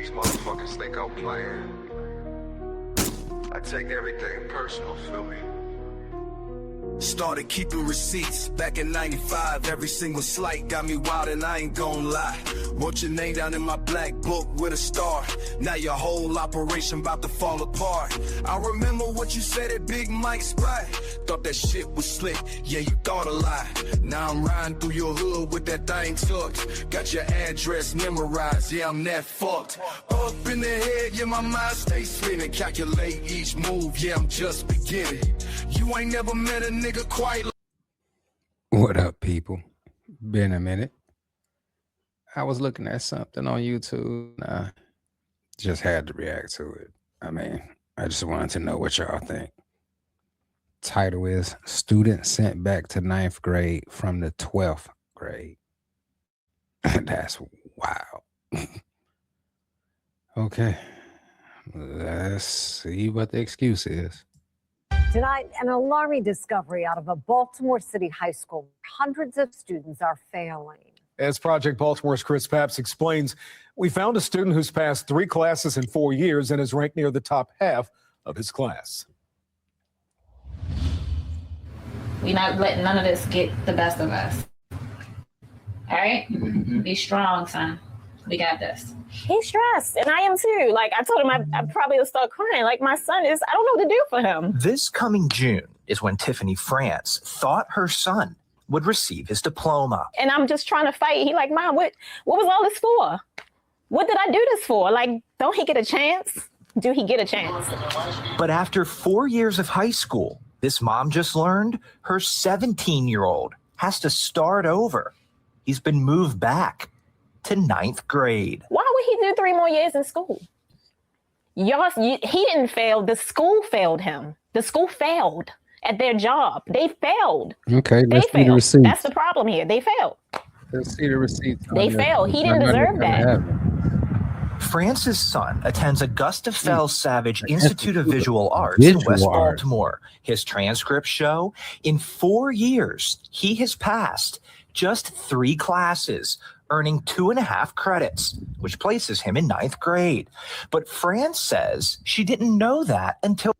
These motherfuckers think I'm playing. I take everything personal, feel me? Started keeping receipts back in 95. Every single slight got me wild and I ain't gon' lie. Wrote your name down in my black book with a star. Now your whole operation about to fall apart. I remember what you said at Big Mike's spot. Thought that shit was slick, yeah, you thought a lot. Now I'm riding through your hood with that thing tucked. Got your address memorized, yeah, I'm that fucked. Up in the head, yeah, my mind stays spinning. Calculate each move, yeah, I'm just beginning. You ain't never met a nigga quite. What up, people? Been a minute. I was looking at something on YouTube. I just had to react to it. I mean, I just wanted to know what y'all think. Title is Student Sent Back to 9th Grade from the 12th Grade. That's wild. Okay. Let's see what the excuse is. Tonight, an alarming discovery out of a Baltimore City high school. Hundreds of students are failing. As Project Baltimore's Chris Papps explains, we found a student who's passed 3 classes in 4 years and is ranked near the top half of his class. We're not letting none of this get the best of us. All right? Be strong, son. We got this. He's stressed, and I am too. Like, I told him I probably would start crying. Like, my son is, I don't know what to do for him. This coming June is when Tiffany France thought her son would receive his diploma. And I'm just trying to fight. He like, Mom, what was all this for? What did I do this for? Like, don't he get a chance? Do he get a chance? But after 4 years of high school, this mom just learned her 17-year-old has to start over. He's been moved back to 9th grade. Why would he do 3 more years in school? He didn't fail. The school failed him. The school failed at their job. They failed. Okay, They let's see the failed. receipt. That's the problem here. They failed. Let's see the receipt. They failed. He didn't deserve that. France's son attends Augusta Fell Savage Institute of Visual Arts in West Baltimore. His transcripts show in 4 years, he has passed just 3 classes, earning 2.5 credits, which places him in 9th grade. But France says she didn't know that until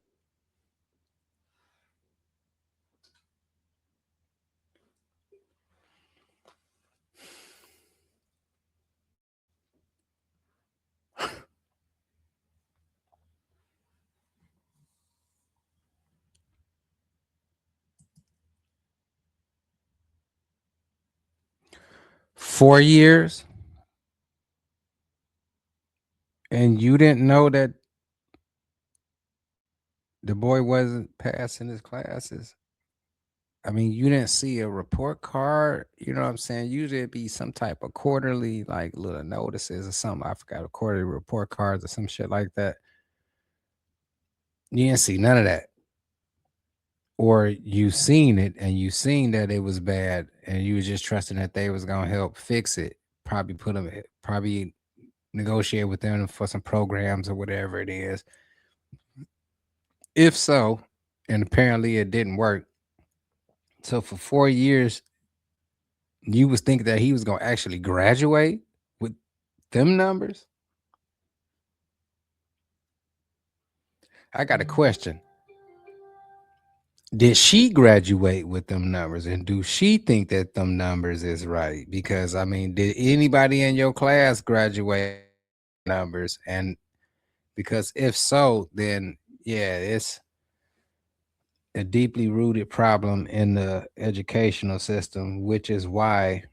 4 years, and you didn't know that the boy wasn't passing his classes. I mean, you didn't see a report card. You know what I'm saying? Usually it'd be some type of quarterly, like little notices or something. I forgot, a quarterly report cards or some shit like that. You didn't see none of that. Or you seen it and you seen that it was bad and you was just trusting that they was gonna help fix it. Probably negotiate with them for some programs or whatever it is. If so, and apparently it didn't work. So for 4 years, you was thinking that he was gonna actually graduate with them numbers? I got a question. Did she graduate with them numbers, and do she think that them numbers is right? Because I mean, did anybody in your class graduate numbers? And because if so, then yeah, it's a deeply rooted problem in the educational system, which is why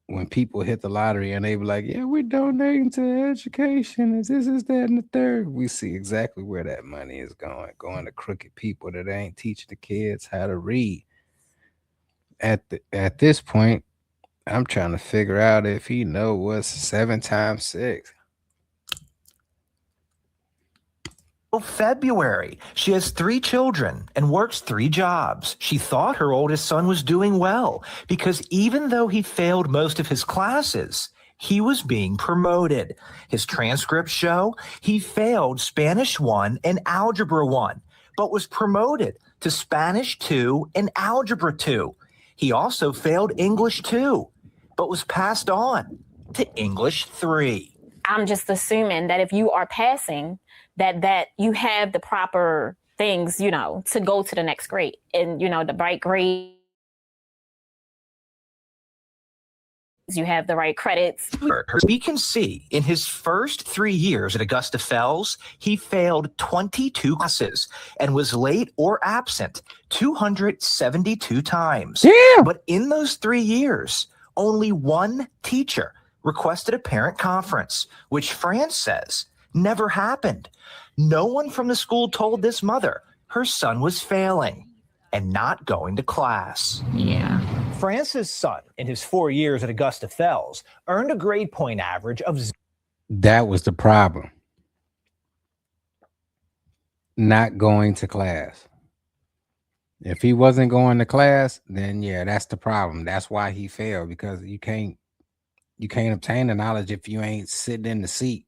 when people hit the lottery and they be like, yeah, we're donating to education, and this is that and the third, we see exactly where that money is going to crooked people that ain't teaching the kids how to read. At this point, I'm trying to figure out if he know what's 7 times 6. February. She has 3 children and works 3 jobs. She thought her oldest son was doing well because even though he failed most of his classes, he was being promoted. His transcripts show he failed Spanish 1 and Algebra 1, but was promoted to Spanish 2 and Algebra 2. He also failed English 2, but was passed on to English 3. I'm just assuming that if you are passing, that you have the proper things, you know, to go to the next grade, and you know, the right grade. You have the right credits. We can see in his first 3 years at Augusta Fells, he failed 22 classes and was late or absent 272 times. Yeah. But in those 3 years, only one teacher requested a parent conference, which France says never happened. No one from the school told this mother her son was failing and not going to class. Yeah. France's son, in his 4 years at Augusta Fells, earned a grade point average of That was the problem. Not going to class. If he wasn't going to class, then yeah, that's the problem. That's why he failed, because you can't obtain the knowledge if you ain't sitting in the seat.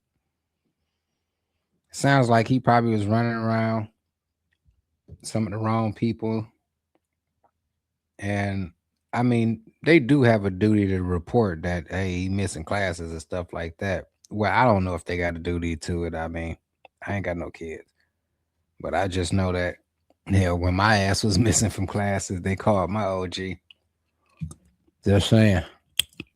Sounds like he probably was running around some of the wrong people. And I mean, they do have a duty to report that, hey, he missing classes and stuff like that. Well, I don't know if they got a duty to it. I mean, I ain't got no kids, but I just know that, hell, when my ass was missing from classes, they called my OG. Just saying.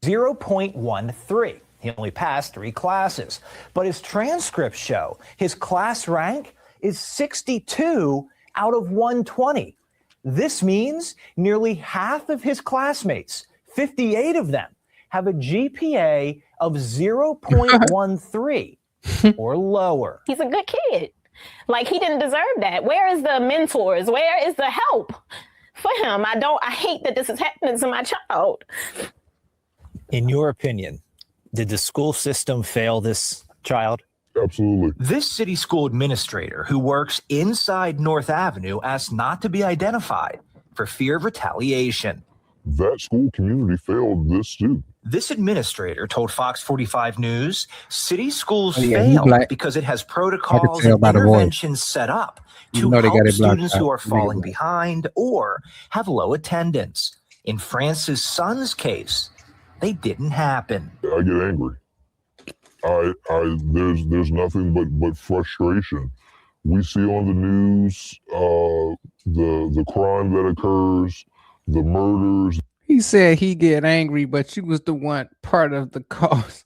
0.13. He only passed 3 classes, but his transcripts show his class rank is 62 out of 120. This means nearly half of his classmates, 58 of them, have a GPA of 0.13 or lower. He's a good kid. Like, he didn't deserve that. Where is the mentors? Where is the help for him? I hate that this is happening to my child. In your opinion, did the school system fail this child? Absolutely. This city school administrator who works inside North Avenue asked not to be identified for fear of retaliation. That school community failed this student. This administrator told Fox 45 News city schools yeah, he fail black. because it has protocols and by the voice. interventions set up to know they got help it blocked students out. who are Nigga falling black. behind or have low attendance. In France's son's case, they didn't happen. I get angry. There's nothing but frustration. We see on the news the crime that occurs, the murders, He said he get angry, but you was the one part of the cause.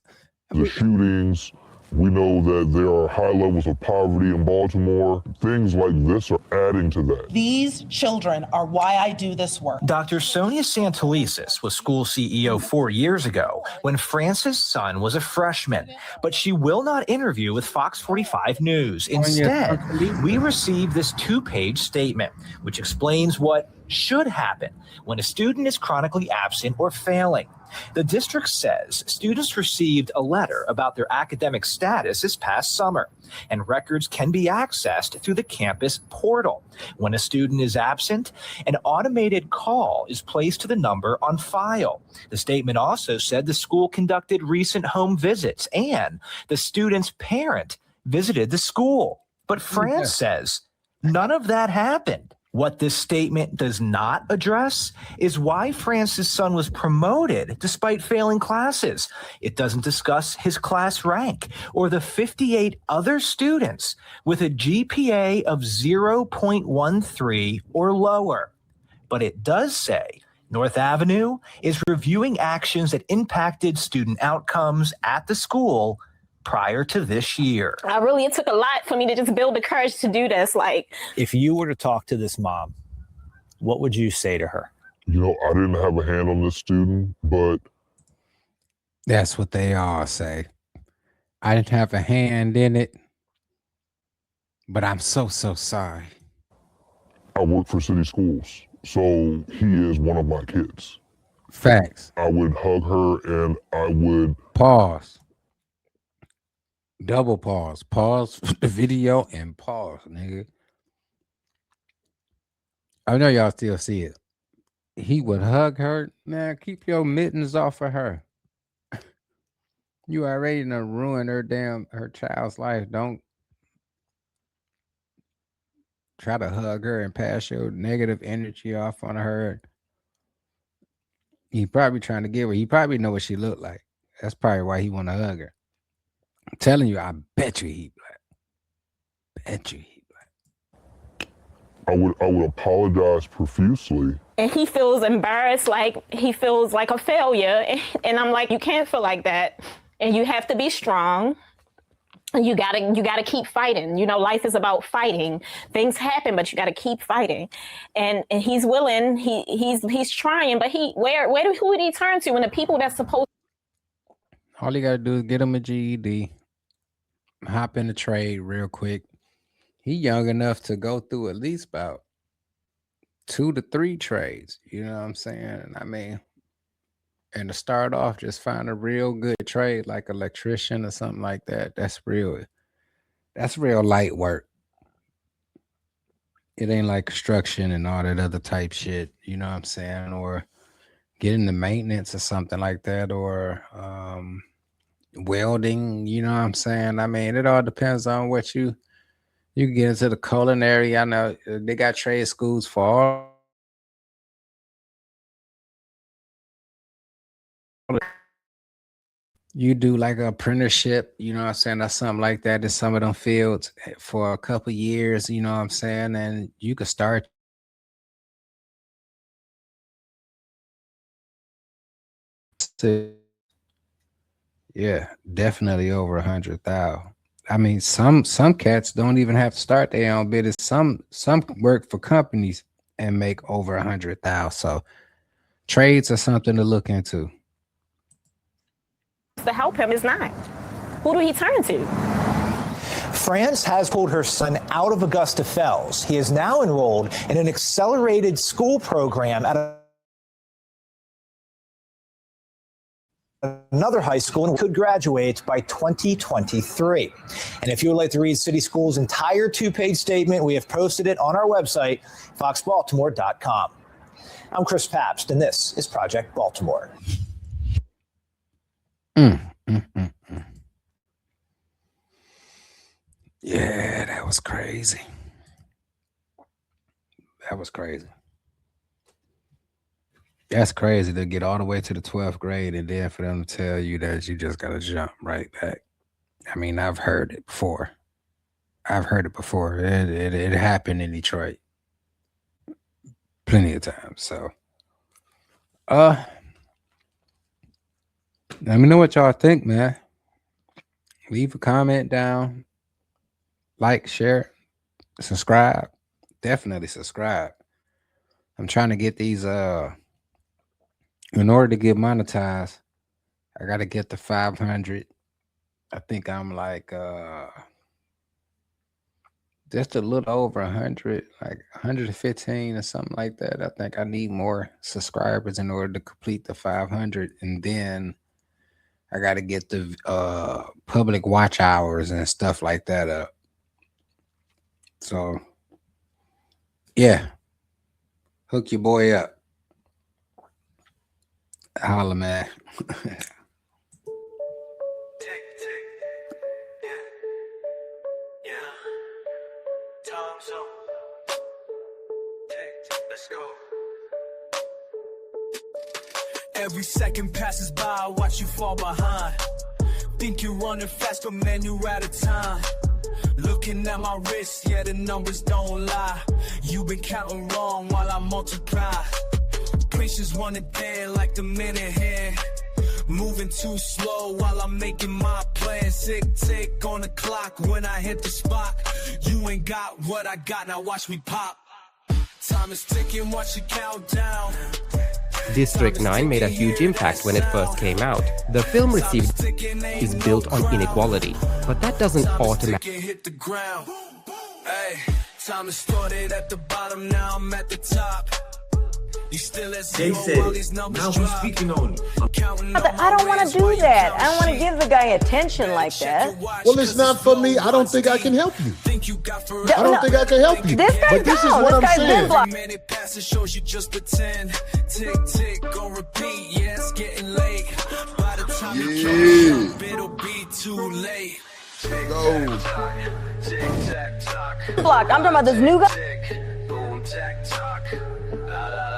the shootings. We know that there are high levels of poverty in Baltimore. Things like this are adding to that. These children are why I do this work. Dr. Sonia Santelises was school CEO 4 years ago when France's son was a freshman, but she will not interview with Fox 45 News. Instead, we received this 2-page statement, which explains what should happen when a student is chronically absent or failing. The district says students received a letter about their academic status this past summer, and records can be accessed through the campus portal. When a student is absent, an automated call is placed to the number on file. The statement also said the school conducted recent home visits and the student's parent visited the school. But France says none of that happened. What this statement does not address is why France's son was promoted despite failing classes. It doesn't discuss his class rank or the 58 other students with a GPA of 0.13 or lower. But it does say North Avenue is reviewing actions that impacted student outcomes at the school prior to this year. It took a lot for me to just build the courage to do this. Like, if you were to talk to this mom, what would you say to her? You know, I didn't have a hand on this student, but That's what they all say. I didn't have a hand in it, but I'm so sorry. I work for city schools, so he is one of my kids. Facts. I would hug her and I would Pause. Double pause. Pause the video and pause, nigga. I know y'all still see it. He would hug her. Man, keep your mittens off of her. You already done ruined her child's life. Don't try to hug her and pass your negative energy off on her. He probably trying to give her. He probably know what she looked like. That's probably why he want to hug her. I'm telling you, I bet you he black. Bet you he black. I would apologize profusely. And he feels embarrassed, like he feels like a failure. And I'm like, you can't feel like that. And you have to be strong. And you gotta keep fighting. You know, life is about fighting. Things happen, but you gotta keep fighting. And he's willing. He's trying. But who would he turn to when the people that's supposed? All you gotta do is get him a GED, hop in the trade real quick. He young enough to go through at least about 2 to 3 trades. You know what I'm saying? I mean, and to start off, just find a real good trade like electrician or something like that. That's real light work. It ain't like construction and all that other type shit. You know what I'm saying? Or get into maintenance or something like that, or welding. You know what I'm saying? I mean, it all depends on what you get into the culinary. I know they got trade schools for all. You do like an apprenticeship, you know what I'm saying, or something like that in some of them fields for a couple years, you know what I'm saying, and you could start to, yeah, definitely over 100,000. I mean, some cats don't even have to start their own business. Some work for companies and make over 100,000. So trades are something to look into. To help him is not. Who do he turn to? France has pulled her son out of Augusta Fells. He is now enrolled in an accelerated school program at another high school and could graduate by 2023. And if you would like to read City Schools' entire 2-page statement, we have posted it on our website, foxbaltimore.com. I'm Chris Pabst, and this is Project Baltimore. Yeah, that was crazy. That's crazy to get all the way to the 12th grade and then for them to tell you that you just got to jump right back. I mean, I've heard it before. It happened in Detroit plenty of times. So, let me know what y'all think, man. Leave a comment down. Like, share, subscribe. Definitely subscribe. I'm trying to get these, in order to get monetized, I got to get to 500. I think I'm like, just a little over 100, like 115 or something like that. I think I need more subscribers in order to complete the 500. And then I got to get the public watch hours and stuff like that up. So, yeah. Hook your boy up. Holla, man. Every second passes by, I watch you fall behind. Think you're running fast, but man, you're out of time. Looking at my wrist, yeah, the numbers don't lie. You've been counting wrong while I multiply. Patience run a day like the minute hand. Moving too slow while I'm making my plan. Tick on the clock when I hit the spot. You ain't got what I got, now watch me pop. Time is ticking, watch it count down. District 9 made a huge impact when it first came out. The film received is built on inequality, but that doesn't automatically hit the ground. Hey, time started at the bottom, now I'm at the top. You still at zero while these numbers drop. I don't want to do that. I don't want to give the guy attention like that. Well, it's not for me. I don't think I can help you. I don't think I can help you. This guy, but this is what I'm saying. Minute passes shows you just pretend. Tick, tick, on repeat. Yeah, it's getting late. By the time you catch up, it'll be too late. Block. I'm talking about this new guy.